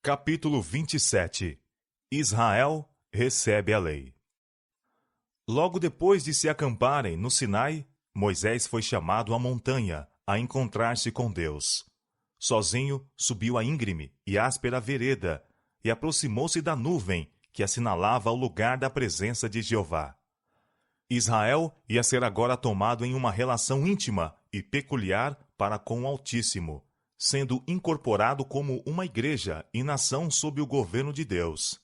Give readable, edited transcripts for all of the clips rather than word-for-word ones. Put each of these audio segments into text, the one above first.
Capítulo 27. Israel recebe a lei. Logo depois de se acamparem no Sinai, Moisés foi chamado à montanha a encontrar-se com Deus. Sozinho, subiu a íngreme e áspera vereda e aproximou-se da nuvem que assinalava o lugar da presença de Jeová. Israel ia ser agora tomado em uma relação íntima e peculiar para com o Altíssimo, sendo incorporado como uma igreja e nação sob o governo de Deus.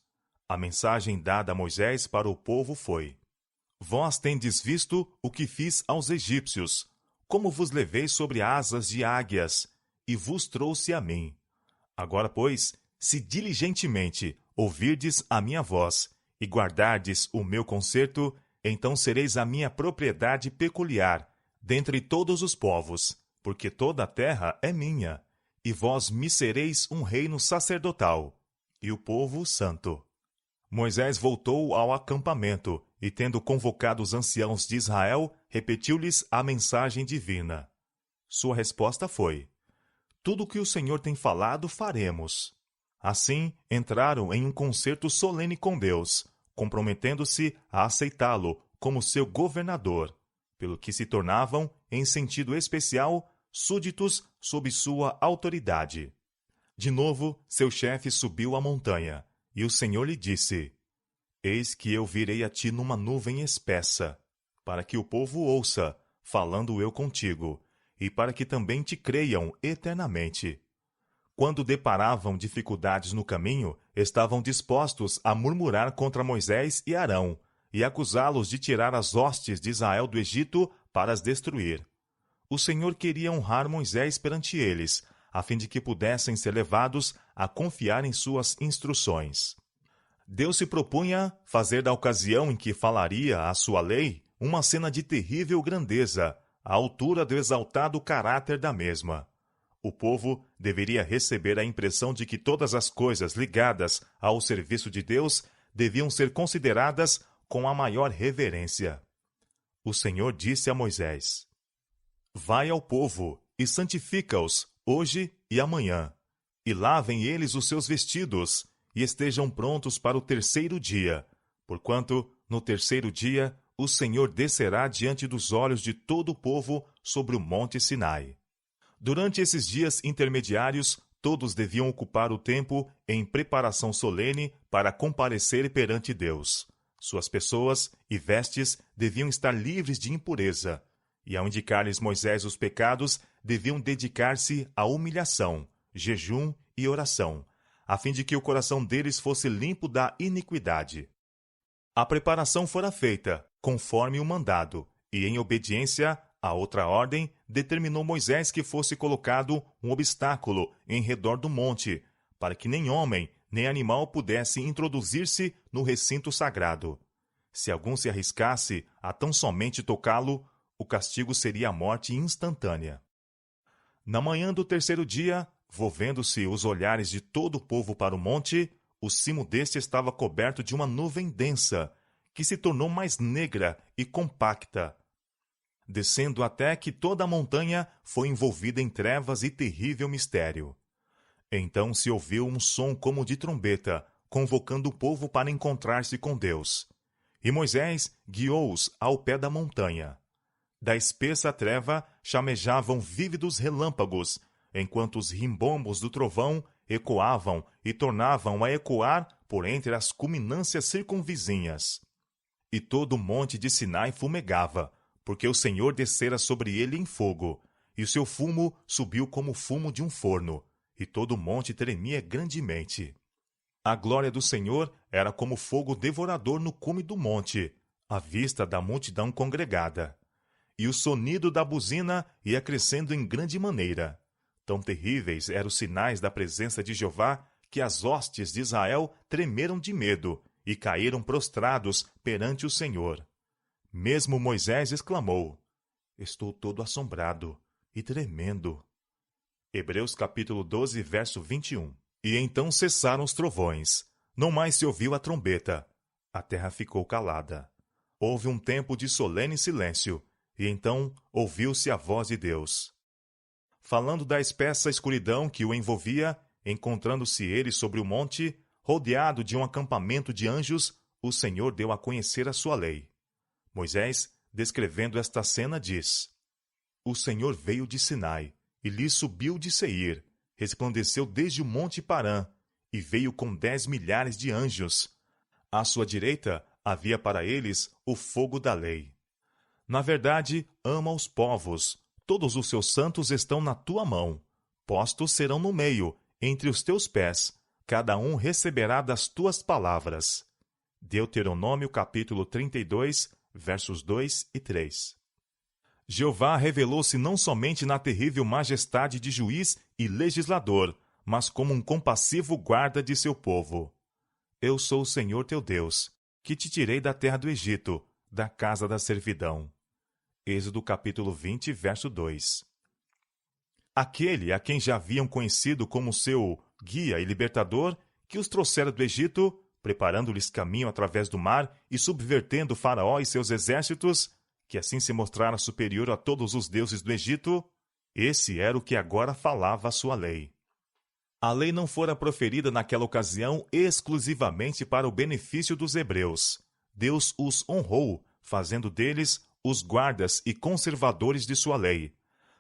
A mensagem dada a Moisés para o povo foi: Vós tendes visto o que fiz aos egípcios, como vos levei sobre asas de águias, e vos trouxe a mim. Agora, pois, se diligentemente ouvirdes a minha voz, e guardardes o meu concerto, então sereis a minha propriedade peculiar, dentre todos os povos, porque toda a terra é minha, e vós me sereis um reino sacerdotal, e o povo santo. Moisés voltou ao acampamento, e tendo convocado os anciãos de Israel, repetiu-lhes a mensagem divina. Sua resposta foi: Tudo o que o Senhor tem falado, faremos. Assim, entraram em um concerto solene com Deus, comprometendo-se a aceitá-lo como seu governador, pelo que se tornavam, em sentido especial, súditos sob sua autoridade. De novo, seu chefe subiu a montanha, e o Senhor lhe disse: Eis que eu virei a ti numa nuvem espessa, para que o povo ouça, falando eu contigo, e para que também te creiam eternamente. Quando deparavam dificuldades no caminho, estavam dispostos a murmurar contra Moisés e Arão, e acusá-los de tirar as hostes de Israel do Egito para as destruir. O Senhor queria honrar Moisés perante eles, a fim de que pudessem ser levados a confiar em suas instruções. Deus se propunha fazer da ocasião em que falaria a sua lei uma cena de terrível grandeza, à altura do exaltado caráter da mesma. O povo deveria receber a impressão de que todas as coisas ligadas ao serviço de Deus deviam ser consideradas com a maior reverência. O Senhor disse a Moisés: Vai ao povo e santifica-os hoje e amanhã, e lavem eles os seus vestidos, e estejam prontos para o terceiro dia, porquanto, no terceiro dia, o Senhor descerá diante dos olhos de todo o povo sobre o monte Sinai. Durante esses dias intermediários, todos deviam ocupar o tempo em preparação solene para comparecer perante Deus. Suas pessoas e vestes deviam estar livres de impureza, e ao indicar-lhes Moisés os pecados, deviam dedicar-se à humilhação, jejum e oração, a fim de que o coração deles fosse limpo da iniquidade. A preparação fora feita, conforme o mandado, e em obediência a outra ordem, determinou Moisés que fosse colocado um obstáculo em redor do monte, para que nem homem nem animal pudesse introduzir-se no recinto sagrado. Se algum se arriscasse a tão somente tocá-lo, o castigo seria a morte instantânea. Na manhã do terceiro dia, volvendo-se os olhares de todo o povo para o monte, o cimo deste estava coberto de uma nuvem densa, que se tornou mais negra e compacta, descendo até que toda a montanha foi envolvida em trevas e terrível mistério. Então se ouviu um som como de trombeta, convocando o povo para encontrar-se com Deus. E Moisés guiou-os ao pé da montanha. Da espessa treva chamejavam vívidos relâmpagos, enquanto os rimbombos do trovão ecoavam e tornavam a ecoar por entre as culminâncias circunvizinhas. E todo o monte de Sinai fumegava, porque o Senhor descera sobre ele em fogo, e o seu fumo subiu como o fumo de um forno, e todo o monte tremia grandemente. A glória do Senhor era como fogo devorador no cume do monte, à vista da multidão congregada. E o sonido da buzina ia crescendo em grande maneira. Tão terríveis eram os sinais da presença de Jeová, que as hostes de Israel tremeram de medo, e caíram prostrados perante o Senhor. Mesmo Moisés exclamou: Estou todo assombrado e tremendo. Hebreus capítulo 12, verso 21. E então cessaram os trovões. Não mais se ouviu a trombeta. A terra ficou calada. Houve um tempo de solene silêncio, e então ouviu-se a voz de Deus. Falando da espessa escuridão que o envolvia, encontrando-se ele sobre o monte, rodeado de um acampamento de anjos, o Senhor deu a conhecer a sua lei. Moisés, descrevendo esta cena, diz: O Senhor veio de Sinai, e lhe subiu de Seir, resplandeceu desde o monte Parã, e veio com 10 milhares de anjos. À sua direita havia para eles o fogo da lei. Na verdade, ama os povos, todos os seus santos estão na tua mão. Postos serão no meio, entre os teus pés, cada um receberá das tuas palavras. Deuteronômio capítulo 32, versos 2 e 3. Jeová revelou-se não somente na terrível majestade de juiz e legislador, mas como um compassivo guarda de seu povo. Eu sou o Senhor teu Deus, que te tirei da terra do Egito, da casa da servidão. Êxodo capítulo 20, verso 2. Aquele a quem já haviam conhecido como seu guia e libertador, que os trouxera do Egito, preparando-lhes caminho através do mar e subvertendo Faraó e seus exércitos, que assim se mostrara superior a todos os deuses do Egito, esse era o que agora falava a sua lei. A lei não fora proferida naquela ocasião exclusivamente para o benefício dos hebreus. Deus os honrou, fazendo deles os guardas e conservadores de sua lei.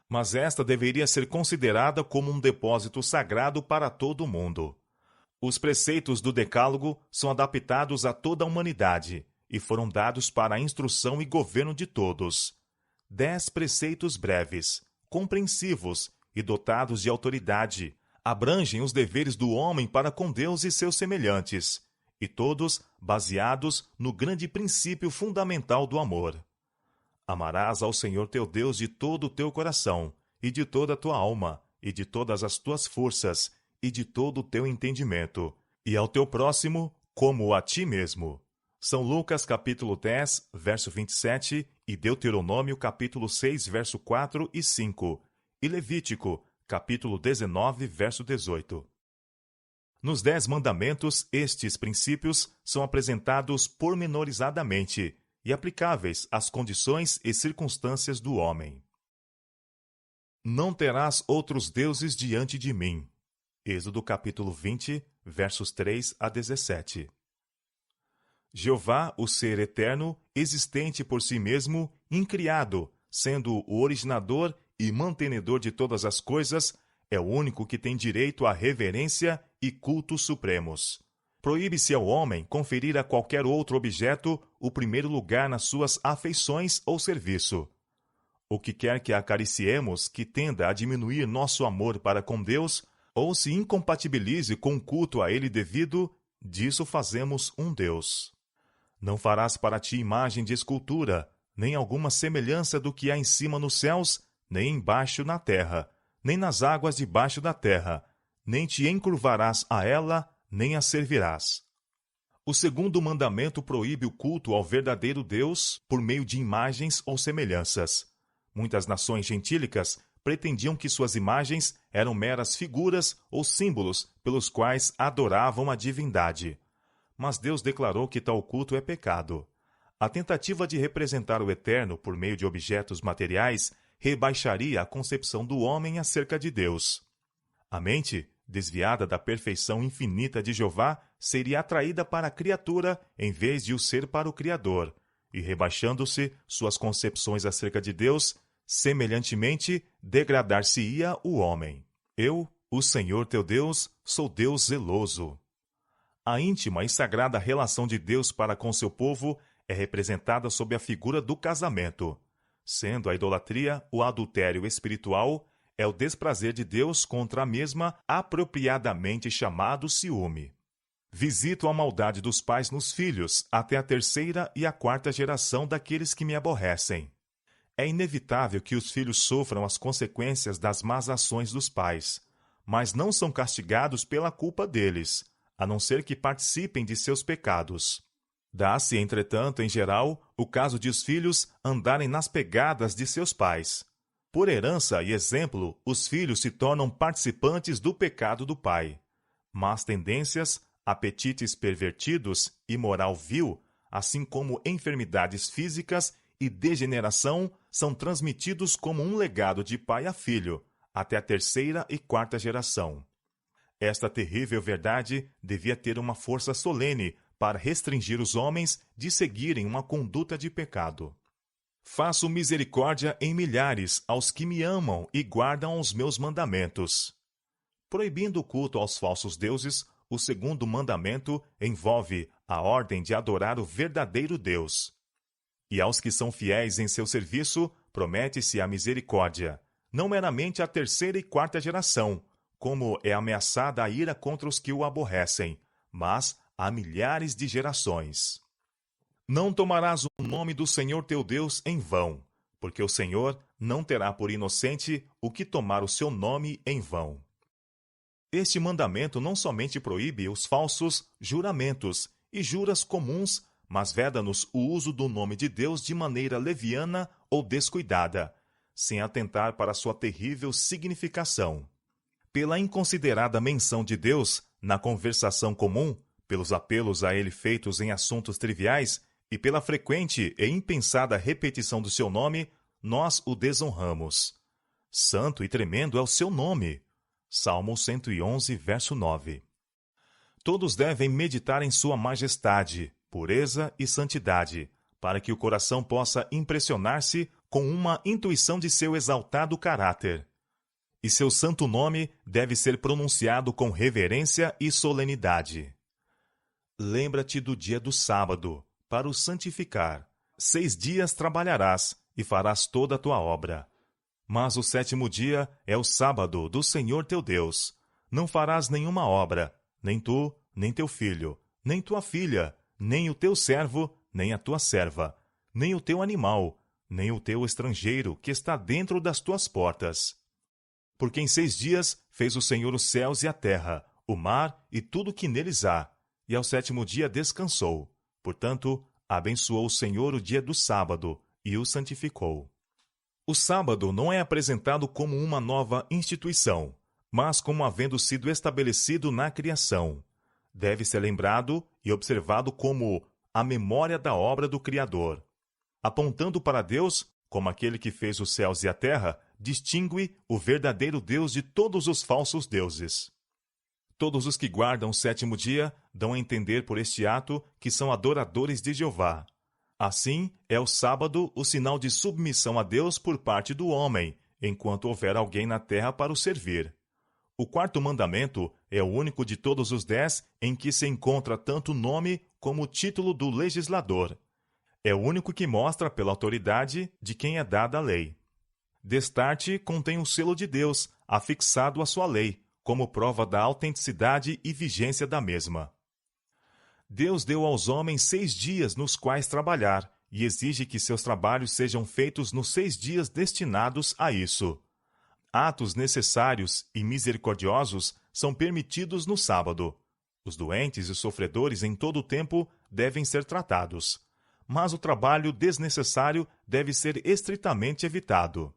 Mas esta deveria ser considerada como um depósito sagrado para todo o mundo. Os preceitos do Decálogo são adaptados a toda a humanidade e foram dados para a instrução e governo de todos. 10 preceitos breves, compreensivos e dotados de autoridade, abrangem os deveres do homem para com Deus e seus semelhantes, e todos baseados no grande princípio fundamental do amor. Amarás ao Senhor teu Deus de todo o teu coração, e de toda a tua alma, e de todas as tuas forças, e de todo o teu entendimento, e ao teu próximo como a ti mesmo. São Lucas capítulo 10, verso 27, e Deuteronômio capítulo 6, verso 4 e 5, e Levítico capítulo 19, verso 18. Nos 10 mandamentos, estes princípios são apresentados pormenorizadamente e aplicáveis às condições e circunstâncias do homem. Não terás outros deuses diante de mim. Êxodo capítulo 20, versos 3 a 17. Jeová, o ser eterno, existente por si mesmo, incriado, sendo o originador e mantenedor de todas as coisas, é o único que tem direito à reverência e cultos supremos. Proíbe-se ao homem conferir a qualquer outro objeto o primeiro lugar nas suas afeições ou serviço. O que quer que acariciemos que tenda a diminuir nosso amor para com Deus, ou se incompatibilize com o culto a ele devido, disso fazemos um Deus. Não farás para ti imagem de escultura, nem alguma semelhança do que há em cima nos céus, nem embaixo na terra, nem nas águas debaixo da terra, nem te encurvarás a ela, nem a servirás. O segundo mandamento proíbe o culto ao verdadeiro Deus por meio de imagens ou semelhanças. Muitas nações gentílicas pretendiam que suas imagens eram meras figuras ou símbolos pelos quais adoravam a divindade. Mas Deus declarou que tal culto é pecado. A tentativa de representar o Eterno por meio de objetos materiais rebaixaria a concepção do homem acerca de Deus. A mente, desviada da perfeição infinita de Jeová, seria atraída para a criatura em vez de o ser para o Criador, e rebaixando-se suas concepções acerca de Deus, semelhantemente degradar-se-ia o homem. Eu, o Senhor teu Deus, sou Deus zeloso. A íntima e sagrada relação de Deus para com seu povo é representada sob a figura do casamento. Sendo a idolatria o adultério espiritual, é o desprazer de Deus contra a mesma, apropriadamente chamado ciúme. Visito a maldade dos pais nos filhos, até a 3ª e a 4ª geração daqueles que me aborrecem. É inevitável que os filhos sofram as consequências das más ações dos pais, mas não são castigados pela culpa deles, a não ser que participem de seus pecados. Dá-se, entretanto, em geral, o caso de os filhos andarem nas pegadas de seus pais. Por herança e exemplo, os filhos se tornam participantes do pecado do pai. Más tendências, apetites pervertidos e moral vil, assim como enfermidades físicas e degeneração, são transmitidos como um legado de pai a filho, até a 3ª e 4ª geração. Esta terrível verdade devia ter uma força solene para restringir os homens de seguirem uma conduta de pecado. Faço misericórdia em milhares aos que me amam e guardam os meus mandamentos. Proibindo o culto aos falsos deuses, o segundo mandamento envolve a ordem de adorar o verdadeiro Deus. E aos que são fiéis em seu serviço, promete-se a misericórdia, não meramente à terceira e quarta geração, como é ameaçada a ira contra os que o aborrecem, mas a milhares de gerações. Não tomarás o nome do Senhor teu Deus em vão, porque o Senhor não terá por inocente o que tomar o seu nome em vão. Este mandamento não somente proíbe os falsos juramentos e juras comuns, mas veda-nos o uso do nome de Deus de maneira leviana ou descuidada, sem atentar para sua terrível significação. Pela inconsiderada menção de Deus na conversação comum, pelos apelos a ele feitos em assuntos triviais e pela frequente e impensada repetição do seu nome, nós o desonramos. Santo e tremendo é o seu nome. Salmo 111, verso 9. Todos devem meditar em sua majestade, pureza e santidade, para que o coração possa impressionar-se com uma intuição de seu exaltado caráter. E seu santo nome deve ser pronunciado com reverência e solenidade. Lembra-te do dia do sábado, para o santificar. 6 dias trabalharás e farás toda a tua obra. Mas o 7º dia é o sábado do Senhor teu Deus. Não farás nenhuma obra, nem tu, nem teu filho, nem tua filha, nem o teu servo, nem a tua serva, nem o teu animal, nem o teu estrangeiro que está dentro das tuas portas. Porque em 6 dias fez o Senhor os céus e a terra, o mar e tudo o que neles há, e ao 7º dia descansou. Portanto, abençoou o Senhor o dia do sábado e o santificou. O sábado não é apresentado como uma nova instituição, mas como havendo sido estabelecido na criação. Deve ser lembrado e observado como a memória da obra do Criador. Apontando para Deus, como aquele que fez os céus e a terra, distingue o verdadeiro Deus de todos os falsos deuses. Todos os que guardam o 7º dia dão a entender por este ato que são adoradores de Jeová. Assim, é o sábado o sinal de submissão a Deus por parte do homem, enquanto houver alguém na terra para o servir. O 4º mandamento é o único de todos os 10 em que se encontra tanto o nome como o título do legislador. É o único que mostra pela autoridade de quem é dada a lei. Destarte contém o selo de Deus, afixado à sua lei, como prova da autenticidade e vigência da mesma. Deus deu aos homens 6 dias nos quais trabalhar, e exige que seus trabalhos sejam feitos nos 6 dias destinados a isso. Atos necessários e misericordiosos são permitidos no sábado. Os doentes e sofredores em todo o tempo devem ser tratados, mas o trabalho desnecessário deve ser estritamente evitado.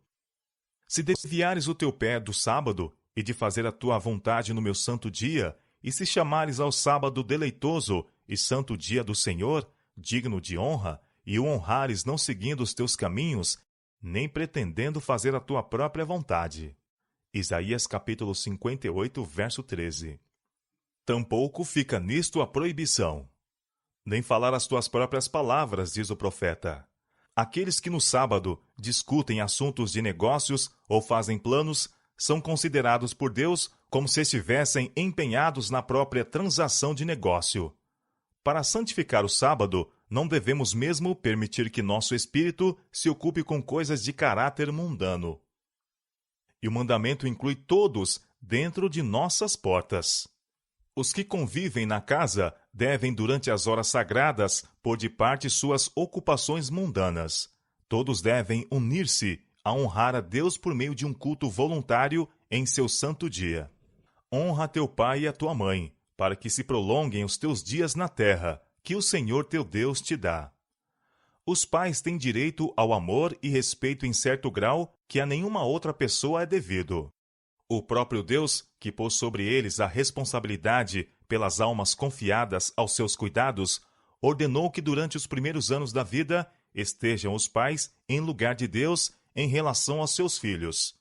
Se desviares o teu pé do sábado e de fazer a tua vontade no meu santo dia, e se chamares ao sábado deleitoso e santo dia do Senhor, digno de honra, e o honrares não seguindo os teus caminhos, nem pretendendo fazer a tua própria vontade. Isaías capítulo 58, verso 13. Tampouco fica nisto a proibição. Nem falar as tuas próprias palavras, diz o profeta. Aqueles que no sábado discutem assuntos de negócios ou fazem planos são considerados por Deus como se estivessem empenhados na própria transação de negócio. Para santificar o sábado, não devemos mesmo permitir que nosso espírito se ocupe com coisas de caráter mundano. E o mandamento inclui todos dentro de nossas portas. Os que convivem na casa devem, durante as horas sagradas, pôr de parte suas ocupações mundanas. Todos devem unir-se a honrar a Deus por meio de um culto voluntário em seu santo dia. Honra teu pai e a tua mãe, para que se prolonguem os teus dias na terra, que o Senhor teu Deus te dá. Os pais têm direito ao amor e respeito em certo grau que a nenhuma outra pessoa é devido. O próprio Deus, que pôs sobre eles a responsabilidade pelas almas confiadas aos seus cuidados, ordenou que durante os primeiros anos da vida estejam os pais em lugar de Deus em relação aos seus filhos.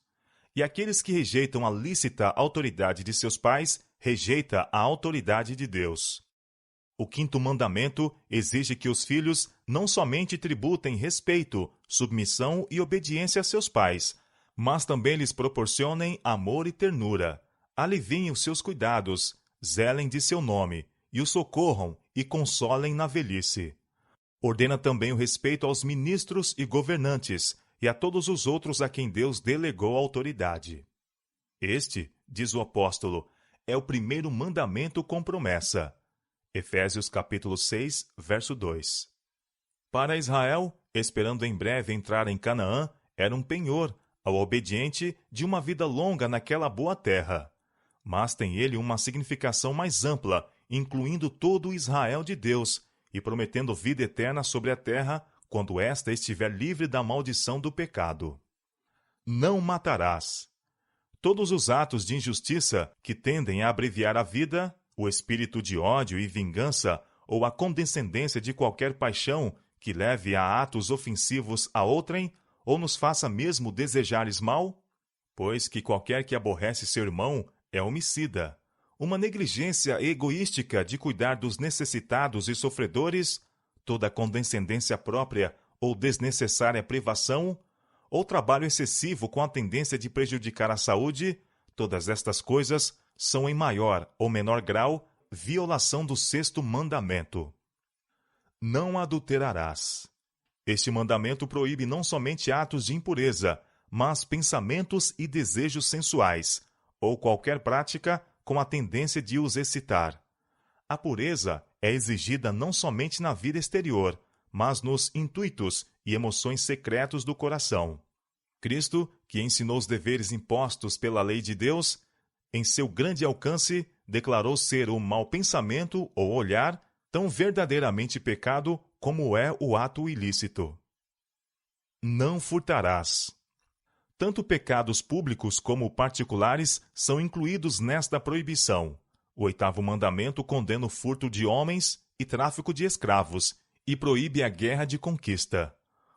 E aqueles que rejeitam a lícita autoridade de seus pais rejeita a autoridade de Deus. O quinto mandamento exige que os filhos não somente tributem respeito, submissão e obediência a seus pais, mas também lhes proporcionem amor e ternura, aliviem os seus cuidados, zelem de seu nome, e o socorram e consolem na velhice. Ordena também o respeito aos ministros e governantes, e a todos os outros a quem Deus delegou a autoridade. Este, diz o apóstolo, é o primeiro mandamento com promessa. Efésios capítulo 6, verso 2. Para Israel, esperando em breve entrar em Canaã, era um penhor, ao obediente, de uma vida longa naquela boa terra. Mas tem ele uma significação mais ampla, incluindo todo o Israel de Deus, e prometendo vida eterna sobre a terra, quando esta estiver livre da maldição do pecado. Não matarás. Todos os atos de injustiça que tendem a abreviar a vida, o espírito de ódio e vingança, ou a condescendência de qualquer paixão que leve a atos ofensivos a outrem, ou nos faça mesmo desejares mal, pois que qualquer que aborrece seu irmão é homicida. Uma negligência egoística de cuidar dos necessitados e sofredores, toda condescendência própria ou desnecessária privação, ou trabalho excessivo com a tendência de prejudicar a saúde, todas estas coisas são em maior ou menor grau violação do sexto mandamento. Não adulterarás. Este mandamento proíbe não somente atos de impureza, mas pensamentos e desejos sensuais, ou qualquer prática com a tendência de os excitar. A pureza é exigida não somente na vida exterior, mas nos intuitos e emoções secretos do coração. Cristo, que ensinou os deveres impostos pela lei de Deus, em seu grande alcance, declarou ser o mau pensamento ou olhar tão verdadeiramente pecado como é o ato ilícito. Não furtarás. Tanto pecados públicos como particulares são incluídos nesta proibição. O oitavo mandamento condena o furto de homens e tráfico de escravos, e proíbe a guerra de conquista.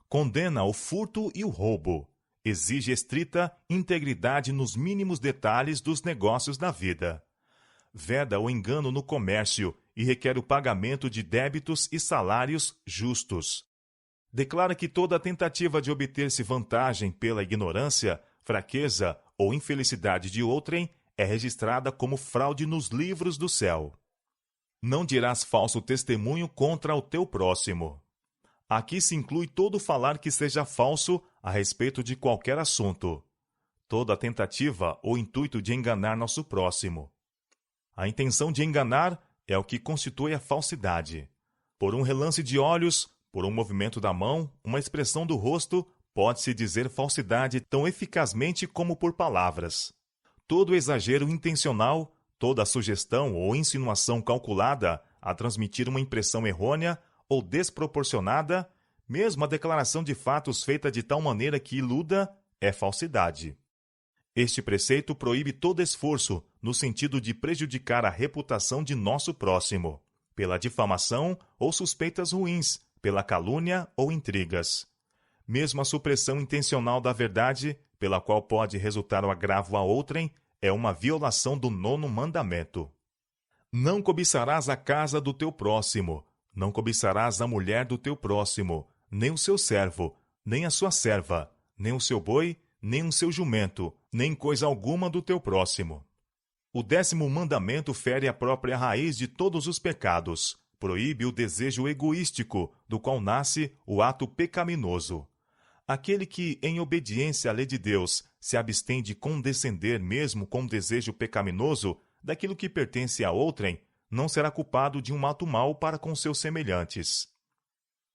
Condena o furto e o roubo. Exige estrita integridade nos mínimos detalhes dos negócios da vida. Veda o engano no comércio e requer o pagamento de débitos e salários justos. Declara que toda tentativa de obter-se vantagem pela ignorância, fraqueza ou infelicidade de outrem é registrada como fraude nos livros do céu. Não dirás falso testemunho contra o teu próximo. Aqui se inclui todo falar que seja falso a respeito de qualquer assunto. Toda tentativa ou intuito de enganar nosso próximo. A intenção de enganar é o que constitui a falsidade. Por um relance de olhos, por um movimento da mão, uma expressão do rosto, pode-se dizer falsidade tão eficazmente como por palavras. Todo exagero intencional, toda sugestão ou insinuação calculada a transmitir uma impressão errônea ou desproporcionada, mesmo a declaração de fatos feita de tal maneira que iluda, é falsidade. Este preceito proíbe todo esforço no sentido de prejudicar a reputação de nosso próximo, pela difamação ou suspeitas ruins, pela calúnia ou intrigas. Mesmo a supressão intencional da verdade, pela qual pode resultar o agravo a outrem, é uma violação do nono mandamento. Não cobiçarás a casa do teu próximo, não cobiçarás a mulher do teu próximo, nem o seu servo, nem a sua serva, nem o seu boi, nem o seu jumento, nem coisa alguma do teu próximo. O 10º mandamento fere a própria raiz de todos os pecados, proíbe o desejo egoístico, do qual nasce o ato pecaminoso. Aquele que, em obediência à lei de Deus, se abstém de condescender mesmo com desejo pecaminoso daquilo que pertence a outrem, não será culpado de um ato mau para com seus semelhantes.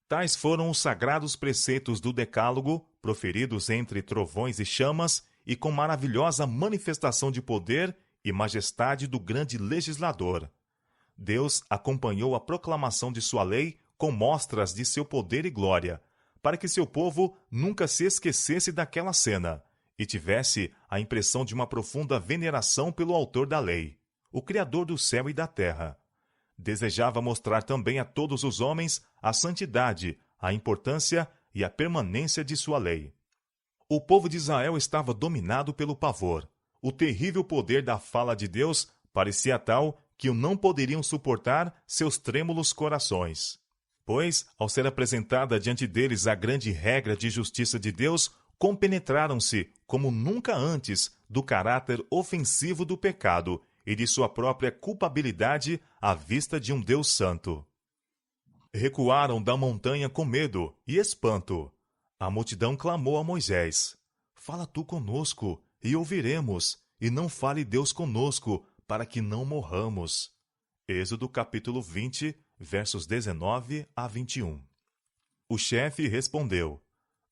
Tais foram os sagrados preceitos do Decálogo, proferidos entre trovões e chamas, e com maravilhosa manifestação de poder e majestade do grande legislador. Deus acompanhou a proclamação de sua lei com mostras de seu poder e glória, para que seu povo nunca se esquecesse daquela cena e tivesse a impressão de uma profunda veneração pelo autor da lei, o Criador do céu e da terra. Desejava mostrar também a todos os homens a santidade, a importância e a permanência de sua lei. O povo de Israel estava dominado pelo pavor. O terrível poder da fala de Deus Parecia tal que o não poderiam suportar seus trêmulos corações. Pois, ao ser apresentada diante deles a grande regra de justiça de Deus, compenetraram-se, como nunca antes, do caráter ofensivo do pecado e de sua própria culpabilidade à vista de um Deus santo. Recuaram da montanha com medo e espanto. A multidão clamou a Moisés: Fala tu conosco, e ouviremos, e não fale Deus conosco, para que não morramos. Êxodo capítulo 20, versos 19 a 21. O chefe respondeu: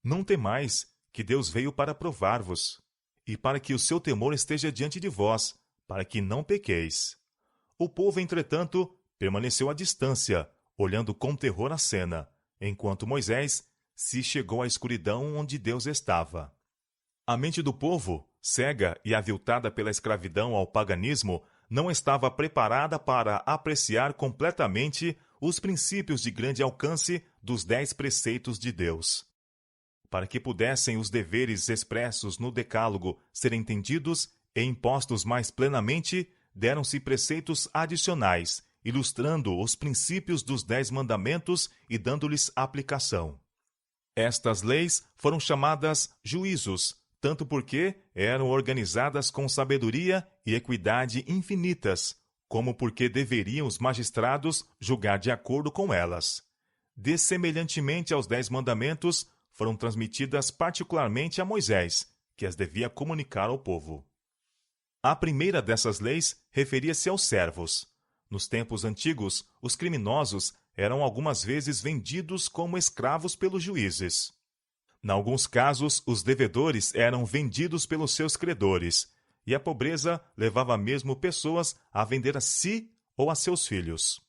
Não temais, que Deus veio para provar-vos, e para que o seu temor esteja diante de vós, para que não pequeis. O povo, entretanto, permaneceu à distância, olhando com terror a cena, enquanto Moisés se chegou à escuridão onde Deus estava. A mente do povo, cega e aviltada pela escravidão ao paganismo, não estava preparada para apreciar completamente os princípios de grande alcance dos 10 preceitos de Deus. Para que pudessem os deveres expressos no Decálogo ser entendidos e impostos mais plenamente, deram-se preceitos adicionais, ilustrando os princípios dos 10 mandamentos e dando-lhes aplicação. Estas leis foram chamadas juízos, tanto porque eram organizadas com sabedoria e equidade infinitas, como porque deveriam os magistrados julgar de acordo com elas. Dessemelhantemente aos 10 mandamentos, foram transmitidas particularmente a Moisés, que as devia comunicar ao povo. A primeira dessas leis referia-se aos servos. Nos tempos antigos, os criminosos eram algumas vezes vendidos como escravos pelos juízes. Em alguns casos, os devedores eram vendidos pelos seus credores, e a pobreza levava mesmo pessoas a vender a si ou a seus filhos.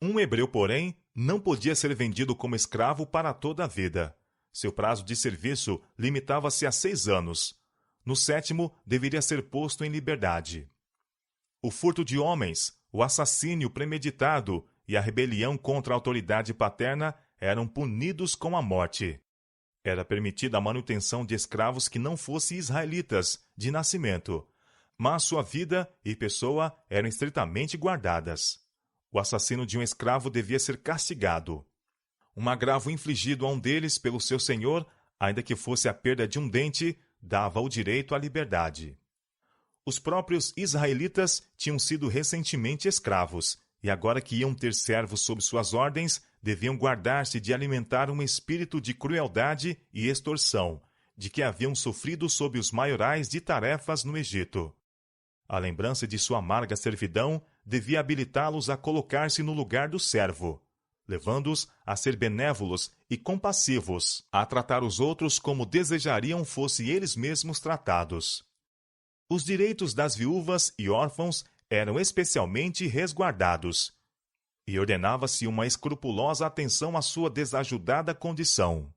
Um hebreu, porém, não podia ser vendido como escravo para toda a vida. Seu prazo de serviço limitava-se a 6 anos. No 7º, deveria ser posto em liberdade. O furto de homens, o assassínio premeditado e a rebelião contra a autoridade paterna eram punidos com a morte. Era permitida a manutenção de escravos que não fossem israelitas, de nascimento, mas sua vida e pessoa eram estritamente guardadas. O assassino de um escravo devia ser castigado. Um agravo infligido a um deles pelo seu senhor, ainda que fosse a perda de um dente, dava o direito à liberdade. Os próprios israelitas tinham sido recentemente escravos, e agora que iam ter servos sob suas ordens, deviam guardar-se de alimentar um espírito de crueldade e extorsão, de que haviam sofrido sob os maiorais de tarefas no Egito. A lembrança de sua amarga servidão devia habilitá-los a colocar-se no lugar do servo, levando-os a ser benévolos e compassivos, a tratar os outros como desejariam fossem eles mesmos tratados. Os direitos das viúvas e órfãos eram especialmente resguardados, e ordenava-se uma escrupulosa atenção à sua desajudada condição.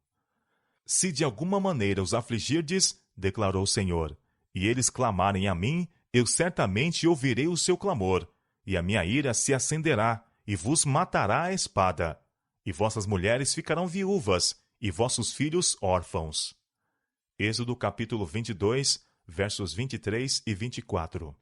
Se de alguma maneira os afligirdes, declarou o Senhor, e eles clamarem a mim, eu certamente ouvirei o seu clamor, e a minha ira se acenderá, e vos matará a espada, e vossas mulheres ficarão viúvas, e vossos filhos órfãos. Êxodo capítulo 22, versos 23 e 24.